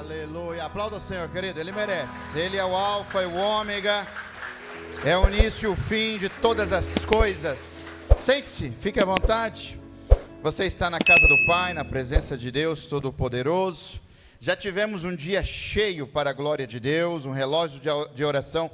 Aleluia. Aplauda o Senhor, querido. Ele merece. Ele é o alfa e o ômega. É o início e o fim de todas as coisas. Sente-se, fique à vontade. Você está na casa do Pai, na presença de Deus Todo-Poderoso. Já tivemos um dia cheio para a glória de Deus, um relógio de oração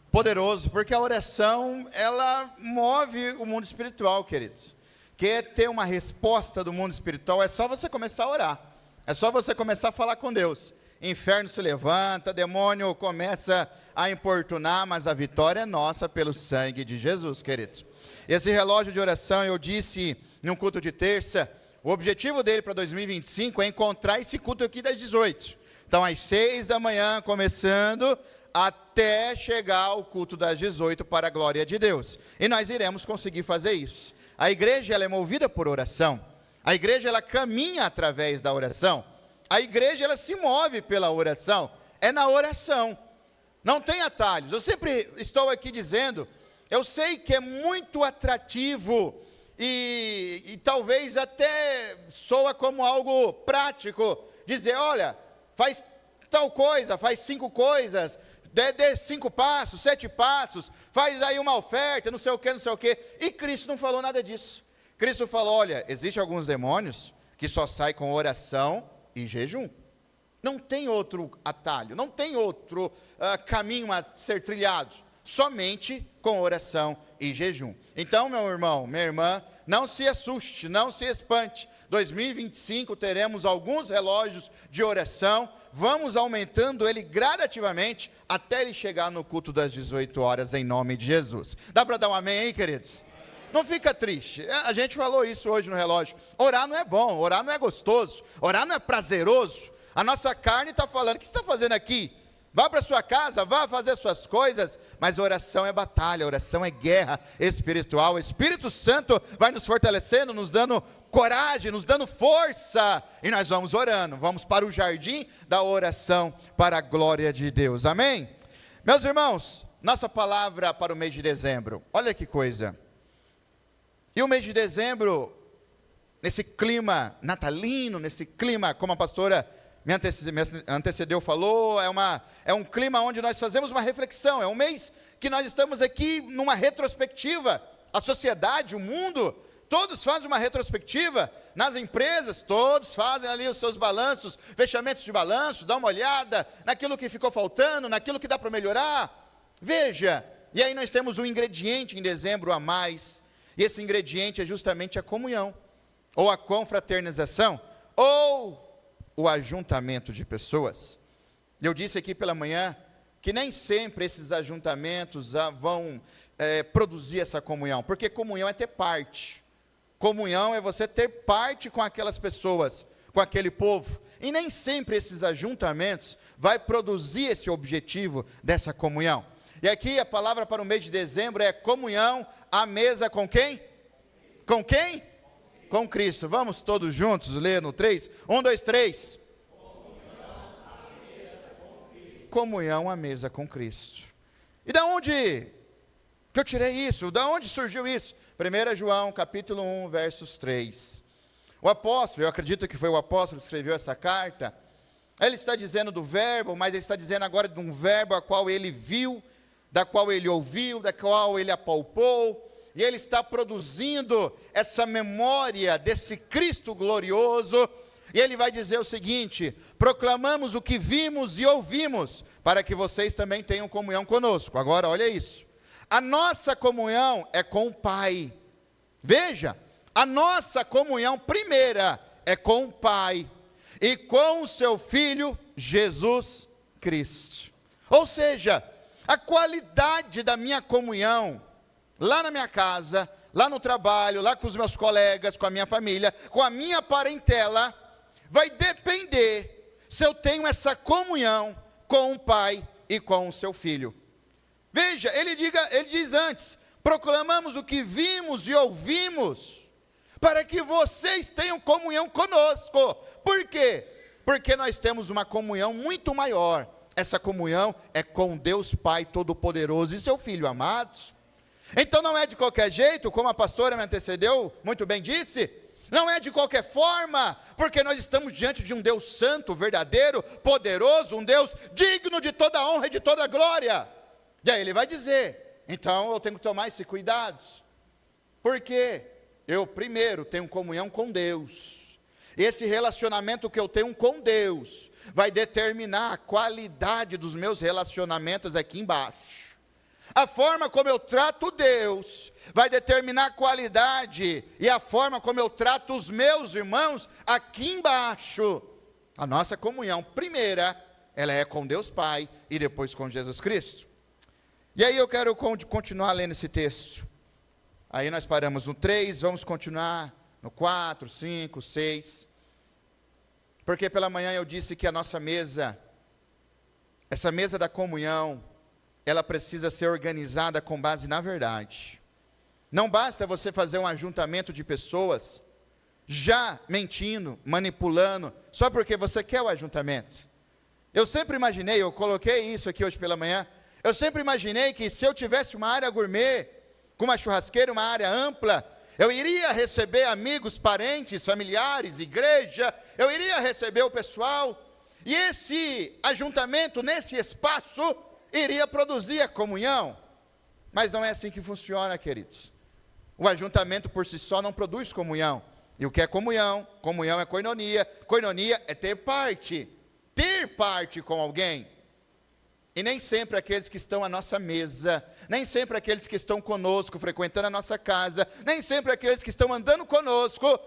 poderoso, porque a oração, ela move o mundo espiritual, queridos. Quer ter uma resposta do mundo espiritual, é só você começar a orar. É só você começar a falar com Deus. Inferno se levanta, demônio começa a importunar, mas a vitória é nossa pelo sangue de Jesus, queridos. Esse relógio de oração, eu disse num culto de terça, o objetivo dele para 2025 é encontrar esse culto aqui das 18. Então, às 6 da manhã, começando, até chegar ao culto das 18 para a glória de Deus. E nós iremos conseguir fazer isso. A igreja, ela é movida por oração. A igreja, ela caminha através da oração. A igreja, ela se move pela oração. É na oração. Não tem atalhos. Eu sempre estou aqui dizendo, eu sei que é muito atrativo e talvez até soa como algo prático, dizer, olha, faz tal coisa, faz 5 coisas, dê 5 passos, 7 passos, faz aí uma oferta, não sei o que, e Cristo não falou nada disso. Cristo falou, olha, existem alguns demônios que só saem com oração e jejum. Não tem outro atalho, não tem outro caminho a ser trilhado, somente com oração e jejum. Então, meu irmão, minha irmã, não se assuste, não se espante. 2025 teremos alguns relógios de oração, vamos aumentando ele gradativamente até ele chegar no culto das 18 horas em nome de Jesus. Dá para dar um amém aí, queridos? Não fica triste, a gente falou isso hoje no relógio, orar não é bom, orar não é gostoso, orar não é prazeroso, a nossa carne está falando, o que você está fazendo aqui? Vá para sua casa, vá fazer suas coisas, mas oração é batalha, oração é guerra espiritual, o Espírito Santo vai nos fortalecendo, nos dando coragem, nos dando força, e nós vamos orando, vamos para o jardim da oração, para a glória de Deus, amém? Meus irmãos, nossa palavra para o mês de dezembro, olha que coisa, e o mês de dezembro, nesse clima natalino, nesse clima, como a pastora me antecedeu, falou, é um clima onde nós fazemos uma reflexão, é um mês que nós estamos aqui numa retrospectiva, a sociedade, o mundo, todos fazem uma retrospectiva, nas empresas, todos fazem ali os seus balanços, fechamentos de balanço, dá uma olhada naquilo que ficou faltando, naquilo que dá para melhorar, veja, e aí nós temos um ingrediente em dezembro a mais, e esse ingrediente é justamente a comunhão, ou a confraternização, ou o ajuntamento de pessoas. Eu disse aqui pela manhã que nem sempre esses ajuntamentos vão produzir essa comunhão, porque comunhão é ter parte, comunhão é você ter parte com aquelas pessoas, com aquele povo, e nem sempre esses ajuntamentos vai produzir esse objetivo dessa comunhão. E aqui a palavra para o mês de dezembro é comunhão à mesa com quem? Com quem? Com Cristo. Vamos todos juntos ler no 3? 1, 2, 3. Comunhão à mesa com Cristo. E da onde que eu tirei isso? Da onde surgiu isso? 1 João, capítulo 1, versos 3. O apóstolo, eu acredito que foi o apóstolo que escreveu essa carta, ele está dizendo do verbo, mas ele está dizendo agora de um verbo a qual ele viu, da qual ele ouviu, da qual ele apalpou, e ele está produzindo essa memória desse Cristo glorioso, e ele vai dizer o seguinte, proclamamos o que vimos e ouvimos, para que vocês também tenham comunhão conosco. Agora olha isso, a nossa comunhão é com o Pai, veja, a nossa comunhão primeira é com o Pai, e com o seu Filho, Jesus Cristo. Ou seja, a qualidade da minha comunhão, lá na minha casa, lá no trabalho, lá com os meus colegas, com a minha família, com a minha parentela, vai depender se eu tenho essa comunhão com o Pai e com o seu Filho. Veja, ele diz antes, proclamamos o que vimos e ouvimos, para que vocês tenham comunhão conosco. Por quê? Porque nós temos uma comunhão muito maior. Essa comunhão é com Deus Pai Todo-Poderoso e seu Filho amado. Então não é de qualquer jeito, como a pastora me antecedeu, muito bem disse, Não é de qualquer forma, porque nós estamos diante de um Deus santo, verdadeiro, poderoso, um Deus digno de toda honra e de toda glória. E aí ele vai dizer, então eu tenho que tomar esse cuidado, porque eu primeiro tenho comunhão com Deus. Esse relacionamento que eu tenho com Deus vai determinar a qualidade dos meus relacionamentos aqui embaixo. A forma como eu trato Deus vai determinar a qualidade e a forma como eu trato os meus irmãos aqui embaixo. A nossa comunhão primeira, ela é com Deus Pai e depois com Jesus Cristo. E aí eu quero continuar lendo esse texto. Aí nós paramos no 3, vamos continuar no 4, 5, 6. Porque pela manhã eu disse que a nossa mesa, essa mesa da comunhão, ela precisa ser organizada com base na verdade. Não basta você fazer um ajuntamento de pessoas já mentindo, manipulando, só porque você quer o ajuntamento. Eu sempre imaginei, eu coloquei isso aqui hoje pela manhã, eu sempre imaginei que se eu tivesse uma área gourmet, com uma churrasqueira, uma área ampla, eu iria receber amigos, parentes, familiares, igreja, eu iria receber o pessoal, e esse ajuntamento nesse espaço iria produzir a comunhão. Mas não é assim que funciona, queridos. O ajuntamento por si só não produz comunhão. E o que é comunhão? Comunhão é koinonia. Koinonia é ter parte com alguém. E nem sempre aqueles que estão à nossa mesa, nem sempre aqueles que estão conosco, frequentando a nossa casa, nem sempre aqueles que estão andando conosco,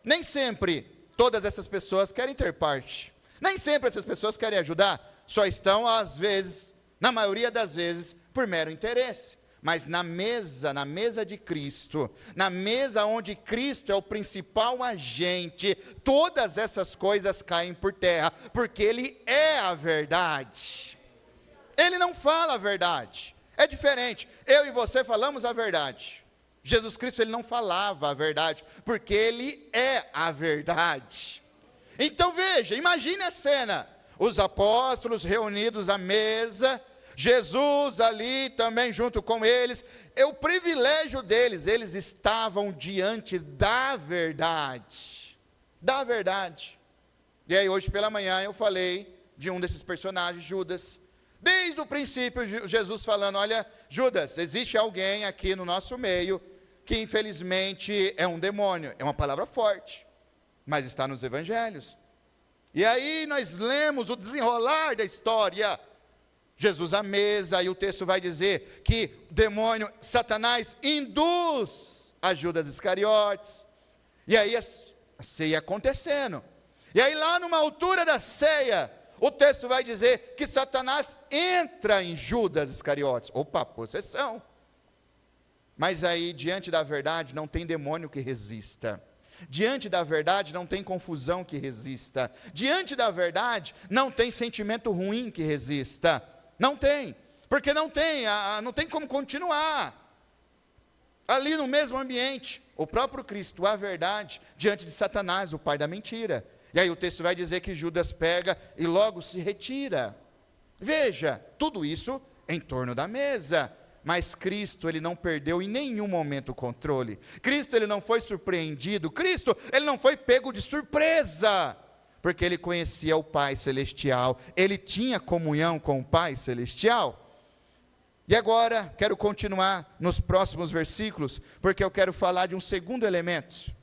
nem sempre todas essas pessoas querem ter parte. Nem sempre essas pessoas querem ajudar. Só estão, às vezes, na maioria das vezes, por mero interesse. Mas na mesa de Cristo, na mesa onde Cristo é o principal agente, todas essas coisas caem por terra, porque Ele é a verdade. Ele não fala a verdade. É diferente. Eu e você falamos a verdade. Jesus Cristo, Ele não falava a verdade, porque Ele é a verdade. Então veja, imagine a cena. Os apóstolos reunidos à mesa, Jesus ali também junto com eles. É o privilégio deles, eles estavam diante da verdade. Da verdade. E aí hoje pela manhã eu falei de um desses personagens, Judas. Desde o princípio, Jesus falando, olha, Judas, existe alguém aqui no nosso meio que infelizmente é um demônio. É uma palavra forte, mas está nos evangelhos. E aí nós lemos o desenrolar da história. Jesus à mesa, e o texto vai dizer que o demônio, Satanás, induz a Judas Iscariotes. E aí a ceia acontecendo. E aí lá numa altura da ceia, o texto vai dizer que Satanás entra em Judas Iscariotes. Opa, possessão. Mas aí, diante da verdade, não tem demônio que resista. Diante da verdade, não tem confusão que resista. Diante da verdade, não tem sentimento ruim que resista. Não tem. Porque não tem como continuar. Ali no mesmo ambiente, o próprio Cristo, a verdade, diante de Satanás, o pai da mentira. E aí o texto vai dizer que Judas pega e logo se retira. Veja, tudo isso em torno da mesa. Mas Cristo, Ele não perdeu em nenhum momento o controle. Cristo, Ele não foi surpreendido. Cristo, Ele não foi pego de surpresa. Porque Ele conhecia o Pai Celestial. Ele tinha comunhão com o Pai Celestial. E agora, quero continuar nos próximos versículos, porque eu quero falar de um segundo elemento.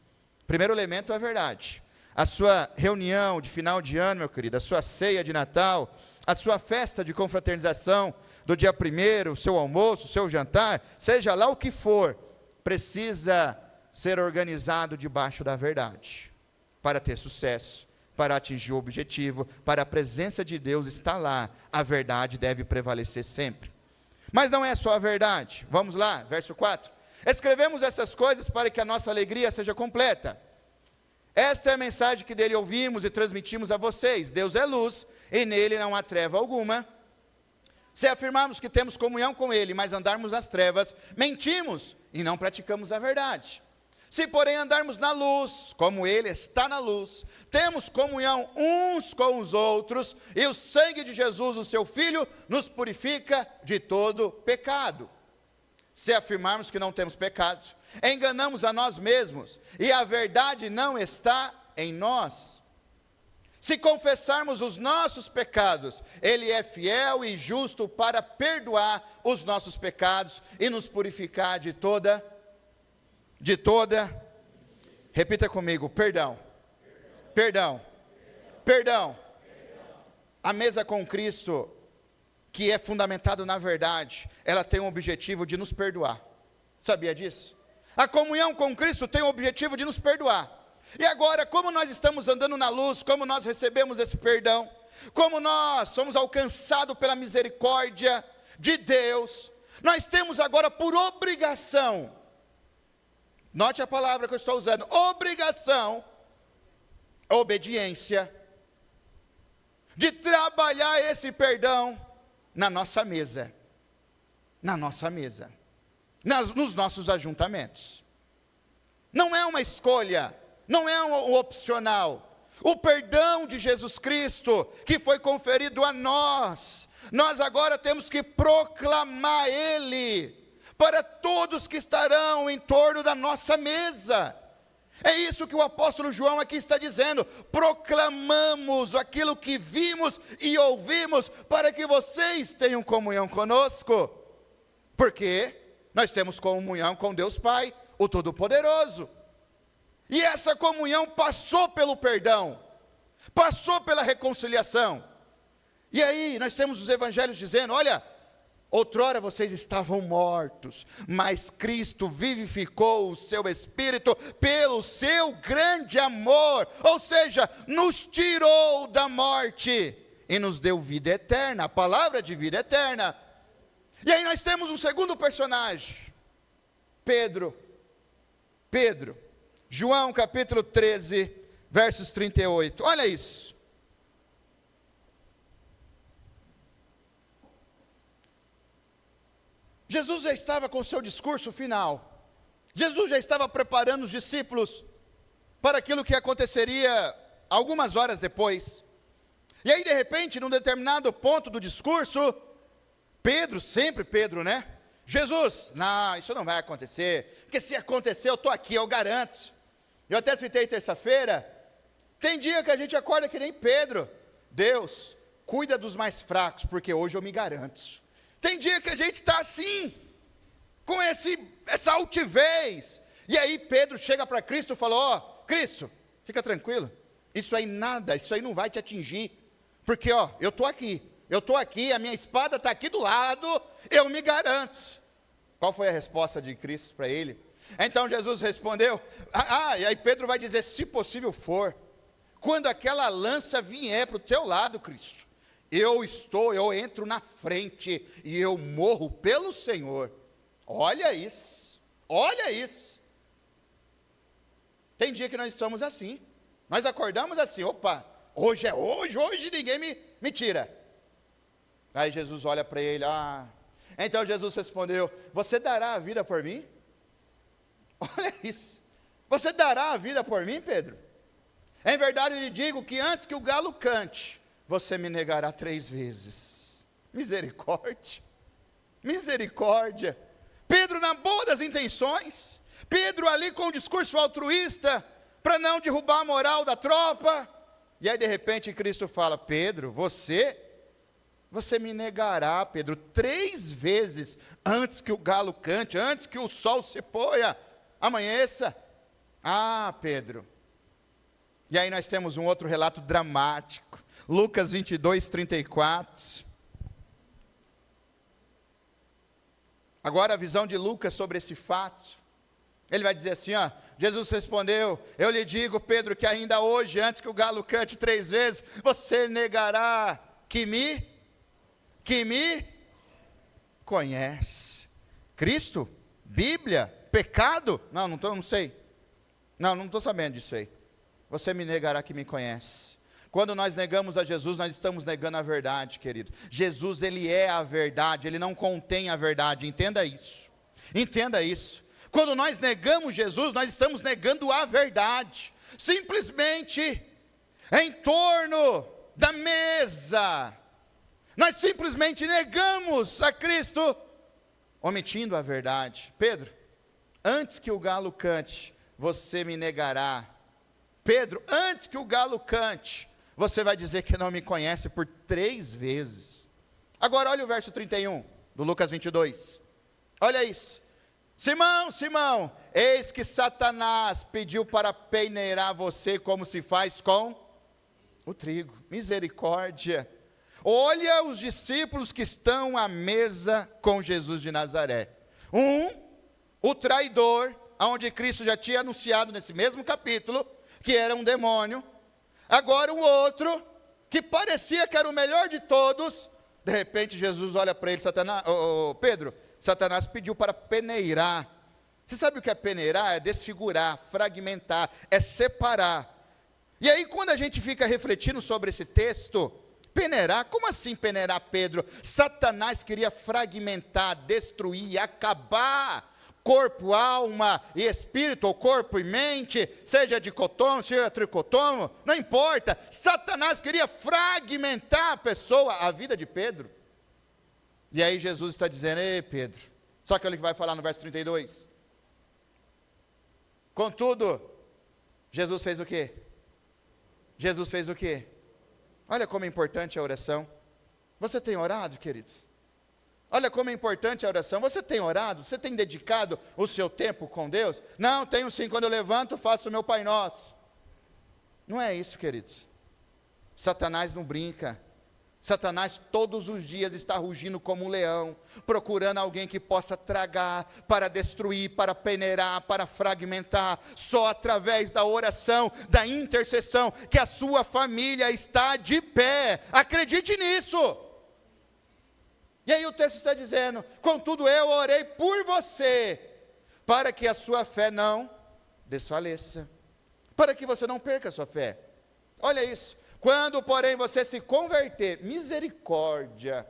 O primeiro elemento é a verdade. A sua reunião de final de ano, meu querido, a sua ceia de Natal, a sua festa de confraternização do dia 1º, o seu almoço, o seu jantar, seja lá o que for, precisa ser organizado debaixo da verdade, para ter sucesso, para atingir o objetivo, para a presença de Deus estar lá, a verdade deve prevalecer sempre. Mas não é só a verdade, vamos lá, verso 4, escrevemos essas coisas para que a nossa alegria seja completa. Esta é a mensagem que dele ouvimos e transmitimos a vocês. Deus é luz, e nele não há treva alguma. Se afirmarmos que temos comunhão com ele, mas andarmos nas trevas, mentimos e não praticamos a verdade. Se porém andarmos na luz, como ele está na luz, temos comunhão uns com os outros, e o sangue de Jesus, o seu Filho, nos purifica de todo pecado. Se afirmarmos que não temos pecado, enganamos a nós mesmos, e a verdade não está em nós. Se confessarmos os nossos pecados, Ele é fiel e justo para perdoar os nossos pecados e nos purificar de toda, repita comigo, perdão. A mesa com Cristo, que é fundamentado na verdade, ela tem o objetivo de nos perdoar. Sabia disso? A comunhão com Cristo tem o objetivo de nos perdoar. E agora, como nós estamos andando na luz, como nós recebemos esse perdão, como nós somos alcançados pela misericórdia de Deus, nós temos agora por obrigação, note a palavra que eu estou usando, obrigação, obediência, de trabalhar esse perdão na nossa mesa, nos nossos ajuntamentos. Não é uma escolha, não é um opcional. O perdão de Jesus Cristo, que foi conferido a nós, nós agora temos que proclamar Ele para todos que estarão em torno da nossa mesa. É isso que o apóstolo João aqui está dizendo: proclamamos aquilo que vimos e ouvimos, para que vocês tenham comunhão conosco, porque nós temos comunhão com Deus Pai, o Todo-Poderoso. E essa comunhão passou pelo perdão, passou pela reconciliação. E aí nós temos os evangelhos dizendo: olha, outrora vocês estavam mortos, mas Cristo vivificou o seu espírito pelo seu grande amor, ou seja, nos tirou da morte e nos deu vida eterna, a palavra de vida eterna. E aí nós temos um segundo personagem, Pedro. João capítulo 13, versos 38, olha isso. Jesus já estava com o seu discurso final, Jesus já estava preparando os discípulos para aquilo que aconteceria algumas horas depois. E aí de repente, num determinado ponto do discurso, Pedro, sempre Pedro, né? Jesus, não, isso não vai acontecer, porque se acontecer eu estou aqui, eu garanto. Eu até citei terça-feira, tem dia que a gente acorda que nem Pedro: Deus, cuida dos mais fracos, porque hoje eu me garanto. Tem dia que a gente está assim, com essa altivez, e aí Pedro chega para Cristo e fala: ó, Cristo, fica tranquilo, isso aí nada, isso aí não vai te atingir, porque ó, eu estou aqui, a minha espada está aqui do lado, eu me garanto. Qual foi a resposta de Cristo para ele? Então Jesus respondeu, e aí Pedro vai dizer: se possível for, quando aquela lança vier para o teu lado, Cristo, eu entro na frente e eu morro pelo Senhor. Olha isso. Tem dia que nós estamos assim, nós acordamos assim: opa, hoje é hoje ninguém me tira. Aí Jesus olha para ele, então Jesus respondeu: você dará a vida por mim? Olha isso, você dará a vida por mim, Pedro? Em verdade lhe digo que antes que o galo cante, você me negará 3 vezes. Misericórdia. Pedro na boa das intenções, Pedro ali com o discurso altruísta, para não derrubar a moral da tropa, e aí de repente Cristo fala: Pedro, você me negará, Pedro, 3 vezes antes que o galo cante, antes que o sol se ponha, amanheça. Pedro. E aí nós temos um outro relato dramático, Lucas 22, 34. Agora a visão de Lucas sobre esse fato. Ele vai dizer assim, Jesus respondeu: eu lhe digo, Pedro, que ainda hoje, antes que o galo cante 3 vezes, você negará que me conhece. Cristo? Bíblia? Pecado? Não sei. Não estou sabendo disso aí. Você me negará que me conhece. Quando nós negamos a Jesus, nós estamos negando a verdade, querido. Jesus, Ele é a verdade, Ele não contém a verdade, entenda isso. Quando nós negamos Jesus, nós estamos negando a verdade. Simplesmente, em torno da mesa, nós simplesmente negamos a Cristo, omitindo a verdade. Pedro, antes que o galo cante, você me negará. Pedro, antes que o galo cante, você vai dizer que não me conhece por 3 vezes. Agora olha o verso 31 do Lucas 22. Olha isso. Simão, Simão, eis que Satanás pediu para peneirar você como se faz com o trigo. Misericórdia. Olha os discípulos que estão à mesa com Jesus de Nazaré. O traidor, onde Cristo já tinha anunciado nesse mesmo capítulo, que era um demônio. Agora um outro, que parecia que era o melhor de todos. De repente Jesus olha para ele, Pedro, Satanás pediu para peneirar. Você sabe o que é peneirar? É desfigurar, fragmentar, é separar. E aí quando a gente fica refletindo sobre esse texto, peneirar, como assim peneirar, Pedro? Satanás queria fragmentar, destruir, acabar corpo, alma e espírito, ou corpo e mente, seja dicotomo, seja tricotomo, não importa. Satanás queria fragmentar a pessoa, a vida de Pedro. E aí Jesus está dizendo, ei Pedro, só que ele vai falar no verso 32. Contudo, Jesus fez o quê? Jesus fez o quê? Olha como é importante a oração. Você tem orado, queridos? Olha como é importante a oração. Você tem orado? Você tem dedicado o seu tempo com Deus? Não, tenho sim. Quando eu levanto, faço o meu Pai Nosso. Não é isso, queridos. Satanás não brinca. Satanás todos os dias está rugindo como um leão, procurando alguém que possa tragar, para destruir, para peneirar, para fragmentar. Só através da oração, da intercessão, que a sua família está de pé. Acredite nisso. E aí o texto está dizendo, contudo eu orei por você, para que a sua fé não desfaleça, para que você não perca a sua fé. Olha isso. Quando, porém, você se converter, misericórdia.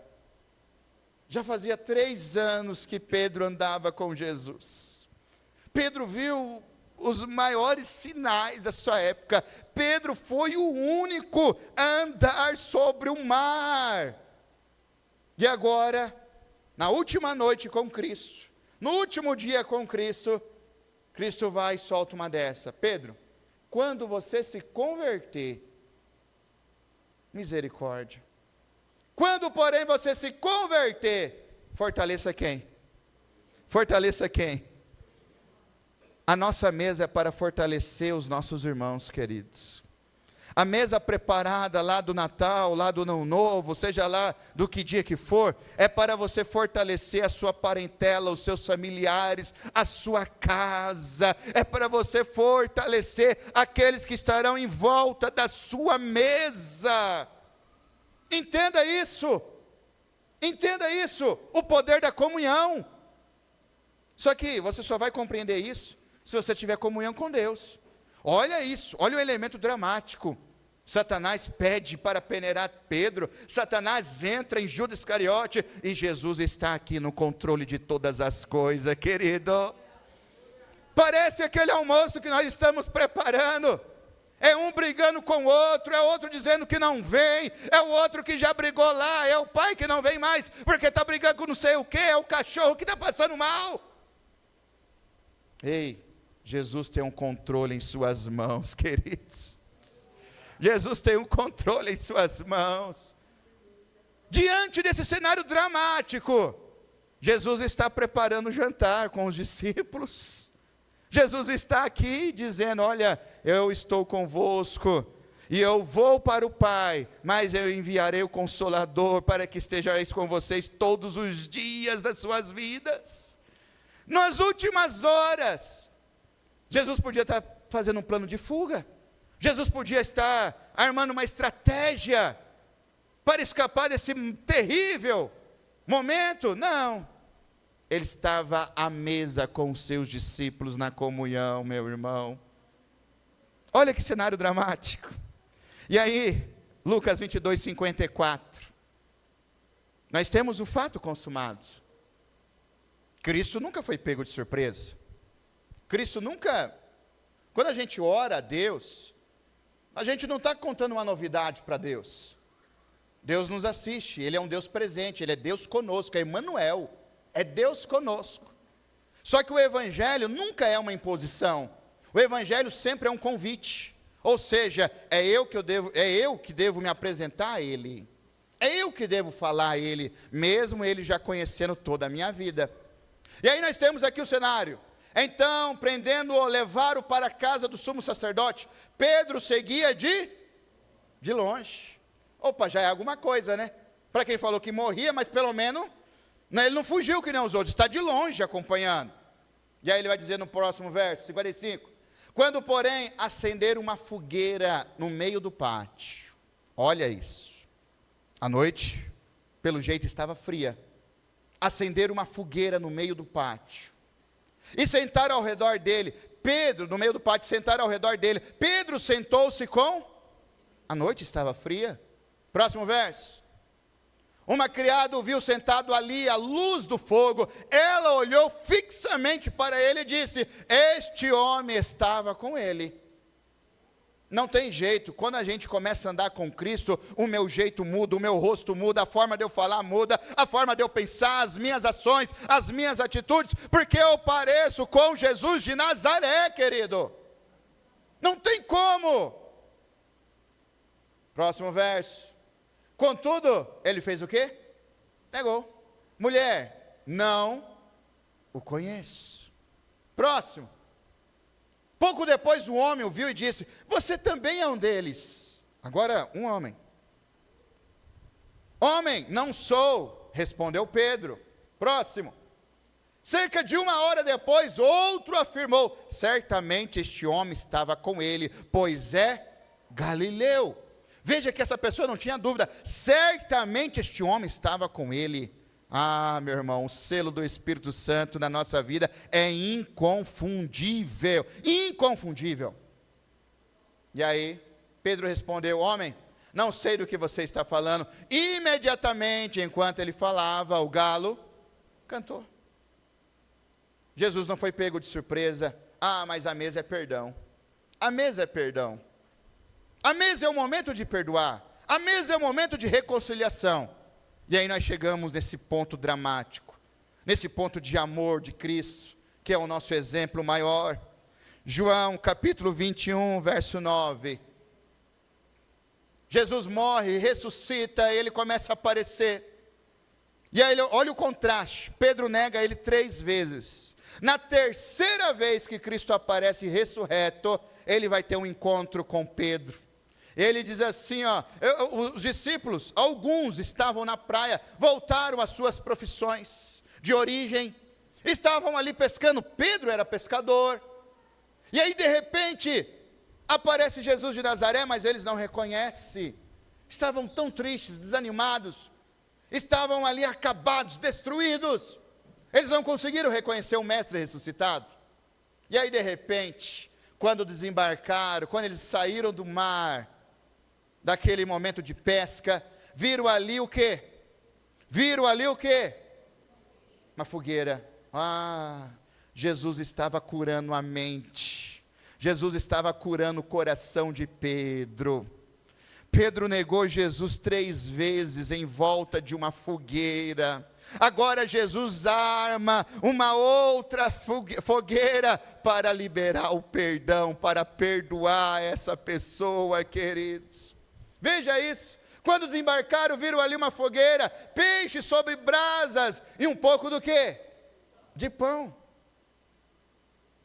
Já fazia 3 anos que Pedro andava com Jesus. Pedro viu os maiores sinais da sua época. Pedro foi o único a andar sobre o mar. E agora, na última noite com Cristo, no último dia com Cristo, Cristo vai e solta uma dessa. Pedro, quando você se converter, misericórdia. Quando, porém, você se converter, fortaleça quem? Fortaleça quem? A nossa mesa é para fortalecer os nossos irmãos queridos. A mesa preparada lá do Natal, lá do Ano Novo, seja lá do que dia que for, é para você fortalecer a sua parentela, os seus familiares, a sua casa. É para você fortalecer aqueles que estarão em volta da sua mesa. Entenda isso. Entenda isso. O poder da comunhão. Só que você só vai compreender isso se você tiver comunhão com Deus. Olha isso, olha o elemento dramático. Satanás pede para peneirar Pedro, Satanás entra em Judas Iscariote, e Jesus está aqui no controle de todas as coisas, querido. Parece aquele almoço que nós estamos preparando, é um brigando com o outro, é outro dizendo que não vem, é o outro que já brigou lá, é o pai que não vem mais, porque está brigando com não sei o que, é o cachorro que está passando mal. Ei, Jesus tem um controle em suas mãos, queridos. Jesus tem um controle em suas mãos. Diante desse cenário dramático, Jesus está preparando o jantar com os discípulos. Jesus está aqui dizendo, olha, eu estou convosco, e eu vou para o Pai, mas eu enviarei o Consolador, para que estejais com vocês todos os dias das suas vidas. Nas últimas horas, Jesus podia estar fazendo um plano de fuga. Jesus podia estar armando uma estratégia para escapar desse terrível momento. Não. Ele estava à mesa com os seus discípulos na comunhão, meu irmão. Olha que cenário dramático. E aí, Lucas 22, 54. Nós temos o fato consumado. Cristo nunca foi pego de surpresa. Cristo nunca, quando a gente ora a Deus, a gente não está contando uma novidade para Deus. Deus nos assiste, Ele é um Deus presente, Ele é Deus conosco, é Emmanuel, é Deus conosco. Só que o evangelho nunca é uma imposição. O evangelho sempre é um convite. Ou seja, é eu que devo me apresentar a ele. É eu que devo falar a ele, mesmo ele já conhecendo toda a minha vida. E aí nós temos aqui o cenário. Então, prendendo-o, levaram para a casa do sumo sacerdote. Pedro seguia de longe. Opa, já é alguma coisa, né? Para quem falou que morria, mas pelo menos, né, ele não fugiu que nem os outros, está de longe acompanhando. E aí ele vai dizer no próximo verso, 55. Quando, porém, acenderam uma fogueira no meio do pátio. Olha isso. A noite, pelo jeito, estava fria. Acenderam uma fogueira no meio do pátio. E sentaram ao redor dele. Pedro, no meio do pátio, sentaram ao redor dele. Pedro sentou-se com... A noite estava fria. Próximo verso. Uma criada o viu sentado ali à luz do fogo. Ela olhou fixamente para ele e disse: este homem estava com ele. Não tem jeito, quando a gente começa a andar com Cristo, o meu jeito muda, o meu rosto muda, a forma de eu falar muda, a forma de eu pensar, as minhas ações, as minhas atitudes, porque eu pareço com Jesus de Nazaré, querido. Não tem como. Próximo verso. Contudo, ele fez o quê? Negou. Mulher, não o conheço. Próximo. Pouco depois o homem o viu e disse: você também é um deles. Agora, um homem. Homem, não sou, respondeu Pedro. Próximo. Cerca de 1 hora depois, outro afirmou: certamente este homem estava com ele, pois é galileu. Veja que essa pessoa não tinha dúvida, certamente este homem estava com ele. Ah, meu irmão, o selo do Espírito Santo na nossa vida é inconfundível, inconfundível. E aí, Pedro respondeu: homem, não sei do que você está falando. Imediatamente, enquanto ele falava, o galo cantou. Jesus não foi pego de surpresa. Ah, mas a mesa é perdão. A mesa é perdão. A mesa é o momento de perdoar. A mesa é o momento de reconciliação. E aí nós chegamos nesse ponto dramático, nesse ponto de amor de Cristo, que é o nosso exemplo maior. João capítulo 21, verso 9. Jesus morre, ressuscita, ele começa a aparecer. E aí olha o contraste, Pedro nega ele 3 vezes. Na terceira vez que Cristo aparece ressurreto, ele vai ter um encontro com Pedro. Ele diz assim, os discípulos, alguns estavam na praia, voltaram às suas profissões de origem, estavam ali pescando. Pedro era pescador, e aí de repente, aparece Jesus de Nazaré, mas eles não reconhecem, estavam tão tristes, desanimados, estavam ali acabados, destruídos, eles não conseguiram reconhecer o mestre ressuscitado. E aí de repente, quando desembarcaram, quando eles saíram do mar, daquele momento de pesca, viram ali o quê? Viram ali o quê? Uma fogueira. Ah, Jesus estava curando a mente. Jesus estava curando o coração de Pedro. Pedro negou Jesus 3 vezes em volta de uma fogueira. Agora Jesus arma uma outra fogueira para liberar o perdão, para perdoar essa pessoa, queridos. Veja isso, quando desembarcaram, viram ali uma fogueira, peixe sobre brasas, e um pouco do quê? De pão.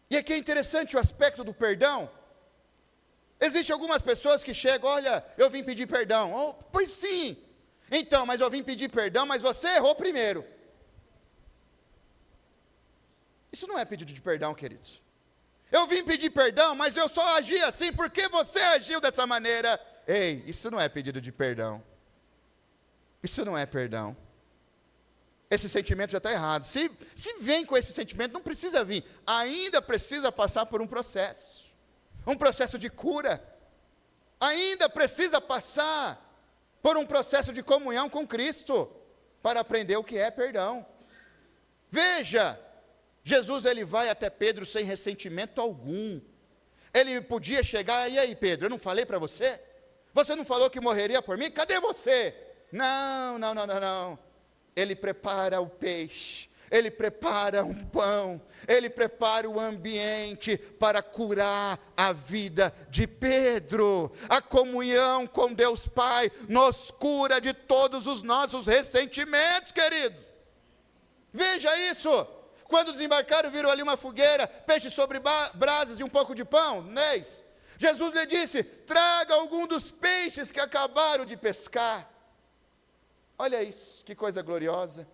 E aqui é interessante o aspecto do perdão. Existem algumas pessoas que chegam: olha, eu vim pedir perdão. Oh, pois sim, então, mas eu vim pedir perdão, mas você errou primeiro. Isso não é pedido de perdão, queridos. Eu vim pedir perdão, mas eu só agi assim porque você agiu dessa maneira. Ei, isso não é pedido de perdão. Isso não é perdão. Esse sentimento já está errado. Se vem com esse sentimento, não precisa vir. Ainda precisa passar por um processo de cura. Ainda precisa passar por um processo de comunhão com Cristo, para aprender o que é perdão. Veja, Jesus ele vai até Pedro sem ressentimento algum. Ele podia chegar: e aí Pedro, eu não falei para você? Você não falou que morreria por mim? Cadê você? Não. Ele prepara o peixe, Ele prepara um pão, ele prepara o ambiente para curar a vida de Pedro. A comunhão com Deus Pai nos cura de todos os nossos ressentimentos, querido. Veja isso. Quando desembarcaram, viram ali uma fogueira, peixe sobre brasas e um pouco de pão. Jesus lhe disse: traga algum dos peixes que acabaram de pescar. Olha isso, que coisa gloriosa.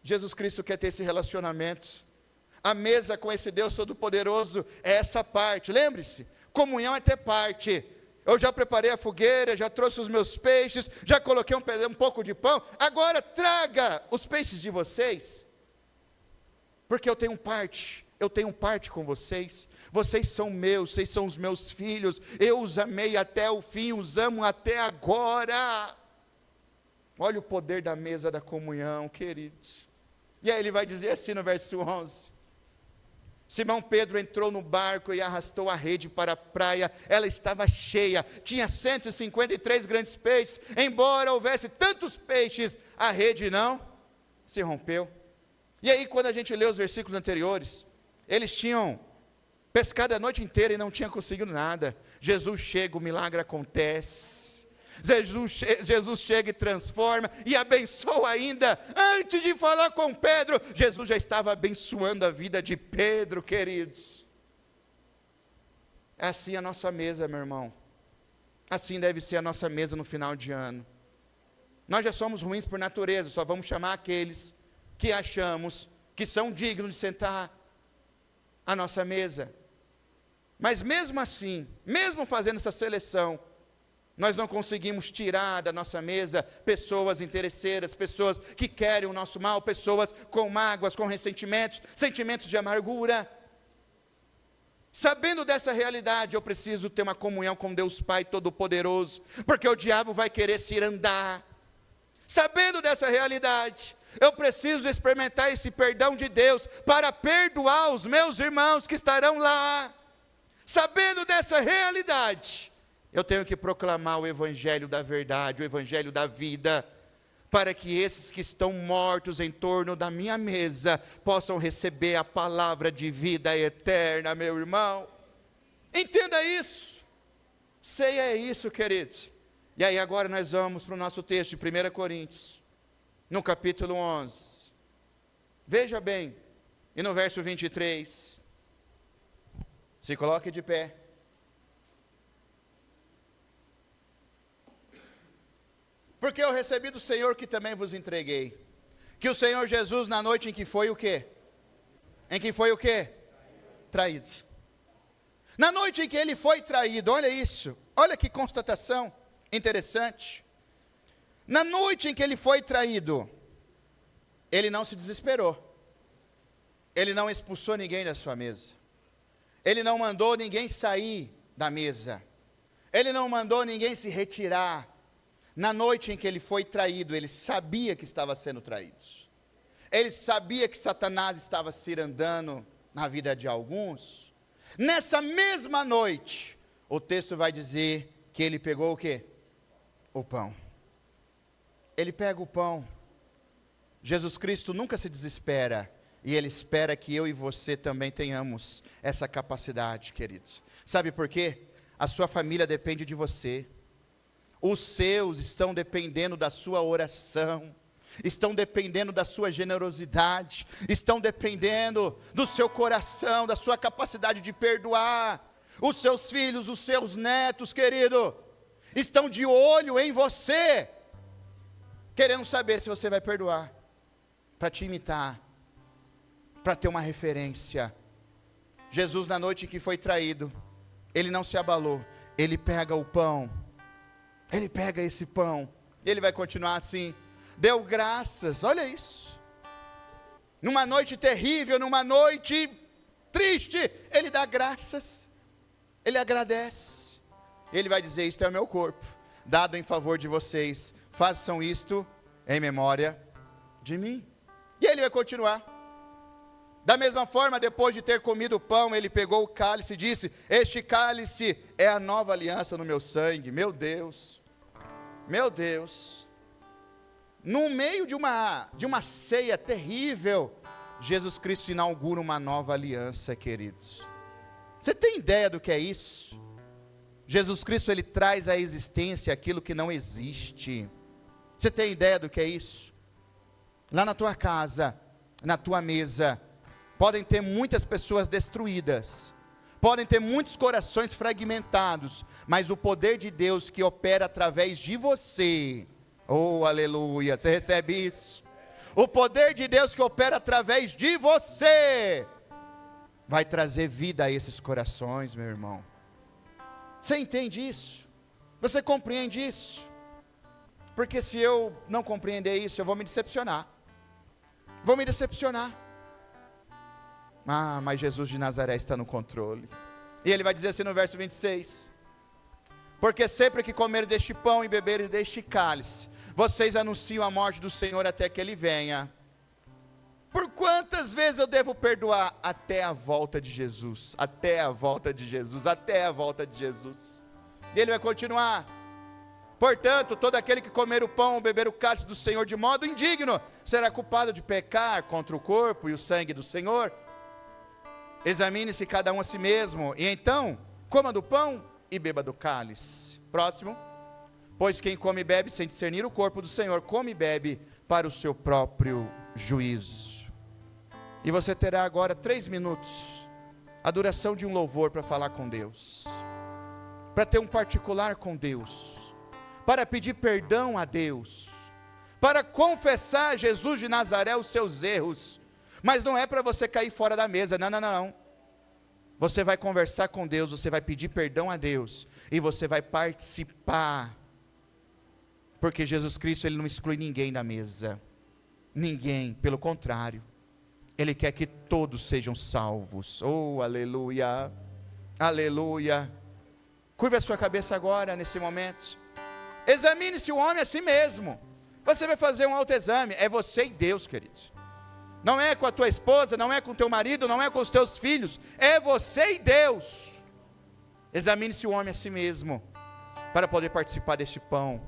Jesus Cristo quer ter esse relacionamento. A mesa com esse Deus Todo-Poderoso é essa parte. Lembre-se, comunhão é ter parte. Eu já preparei a fogueira, já trouxe os meus peixes, já coloquei um pouco de pão. Agora traga os peixes de vocês, porque eu tenho parte com vocês. Vocês são meus, vocês são os meus filhos. Eu os amei até o fim, os amo até agora. Olha o poder da mesa da comunhão, queridos. E aí ele vai dizer assim no verso 11: Simão Pedro entrou no barco e arrastou a rede para a praia. Ela estava cheia, tinha 153 grandes peixes. Embora houvesse tantos peixes, a rede não se rompeu. E aí, quando a gente lê os versículos anteriores, eles tinham pescado a noite inteira e não tinham conseguido nada. Jesus chega, o milagre acontece. Jesus chega e transforma e abençoa ainda. Antes de falar com Pedro, Jesus já estava abençoando a vida de Pedro, queridos. É assim a nossa mesa, meu irmão. Assim deve ser a nossa mesa no final de ano. Nós já somos ruins por natureza, só vamos chamar aqueles que achamos que são dignos de sentar à nossa mesa. Mas mesmo assim, mesmo fazendo essa seleção, nós não conseguimos tirar da nossa mesa pessoas interesseiras, pessoas que querem o nosso mal, pessoas com mágoas, com ressentimentos, sentimentos de amargura. Sabendo dessa realidade, eu preciso ter uma comunhão com Deus Pai Todo-Poderoso, porque o diabo vai querer se andar. Sabendo dessa realidade, eu preciso experimentar esse perdão de Deus para perdoar os meus irmãos que estarão lá. Sabendo dessa realidade, eu tenho que proclamar o evangelho da verdade, o evangelho da vida, para que esses que estão mortos em torno da minha mesa possam receber a palavra de vida eterna, meu irmão. Entenda isso. Ceia é isso, queridos. E aí agora nós vamos para o nosso texto de 1 Coríntios, no capítulo 11. Veja bem, e no verso 23. Se coloque de pé. Porque eu recebi do Senhor que também vos entreguei. Que o Senhor Jesus, na noite em que foi o quê? Em que foi o quê? Traído. Na noite em que ele foi traído, olha isso. Olha que constatação interessante. Na noite em que ele foi traído, ele não se desesperou. Ele não expulsou ninguém da sua mesa. Ele não mandou ninguém sair da mesa. Ele não mandou ninguém se retirar. Na noite em que ele foi traído, ele sabia que estava sendo traído. Ele sabia que Satanás estava se andando na vida de alguns. Nessa mesma noite, o texto vai dizer que ele pegou o quê? O pão. Ele pega o pão. Jesus Cristo nunca se desespera. E Ele espera que eu e você também tenhamos essa capacidade, queridos. Sabe por quê? A sua família depende de você. Os seus estão dependendo da sua oração, estão dependendo da sua generosidade, estão dependendo do seu coração, da sua capacidade de perdoar. Os seus filhos, os seus netos, querido, estão de olho em você, querendo saber se você vai perdoar, para te imitar, para ter uma referência. Jesus, na noite em que foi traído, ele não se abalou, ele pega o pão. Ele pega esse pão, e ele vai continuar assim, deu graças, olha isso, numa noite terrível, numa noite triste, ele dá graças, ele agradece, ele vai dizer, isto é o meu corpo, dado em favor de vocês, façam isto em memória de mim, e ele vai continuar. Da mesma forma, depois de ter comido o pão, ele pegou o cálice e disse, este cálice é a nova aliança no meu sangue. Meu Deus, no meio de uma ceia terrível, Jesus Cristo inaugura uma nova aliança, queridos. Você tem ideia do que é isso? Jesus Cristo, ele traz à existência aquilo que não existe. Você tem ideia do que é isso? Lá na tua casa, na tua mesa, podem ter muitas pessoas destruídas, podem ter muitos corações fragmentados, mas o poder de Deus que opera através de você, oh aleluia, você recebe isso? O poder de Deus que opera através de você, vai trazer vida a esses corações, meu irmão. Você entende isso? Você compreende isso? Porque se eu não compreender isso, eu vou me decepcionar. Vou me decepcionar. Ah, mas Jesus de Nazaré está no controle. E ele vai dizer assim no verso 26. Porque sempre que comer deste pão e beber deste cálice, vocês anunciam a morte do Senhor até que ele venha. Por quantas vezes eu devo perdoar? Até a volta de Jesus, até a volta de Jesus, até a volta de Jesus. E ele vai continuar. Portanto, todo aquele que comer o pão ou beber o cálice do Senhor de modo indigno, será culpado de pecar contra o corpo e o sangue do Senhor. Examine-se cada um a si mesmo, e então, coma do pão e beba do cálice. Próximo. Pois quem come e bebe sem discernir o corpo do Senhor, come e bebe para o seu próprio juízo. E você terá agora 3 minutos, a duração de um louvor para falar com Deus, para ter um particular com Deus, para pedir perdão a Deus, para confessar a Jesus de Nazaré os seus erros, mas não é para você cair fora da mesa, não. Você vai conversar com Deus, você vai pedir perdão a Deus, e você vai participar, porque Jesus Cristo, ele não exclui ninguém da mesa, ninguém, pelo contrário, ele quer que todos sejam salvos. Oh, aleluia, aleluia. Curva a sua cabeça agora, nesse momento. Examine-se o homem a si mesmo. Você vai fazer um autoexame, é você e Deus, queridos. Não é com a tua esposa, não é com o teu marido, não é com os teus filhos, é você e Deus. Examine-se o homem a si mesmo, para poder participar deste pão,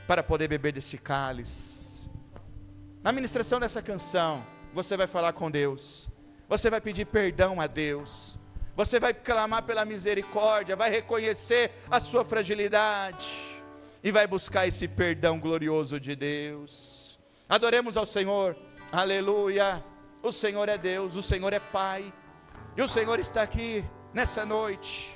para poder beber deste cálice. Na ministração dessa canção, você vai falar com Deus, você vai pedir perdão a Deus, você vai clamar pela misericórdia, vai reconhecer a sua fragilidade, e vai buscar esse perdão glorioso de Deus. Adoremos ao Senhor, aleluia. O Senhor é Deus, o Senhor é Pai, e o Senhor está aqui nessa noite.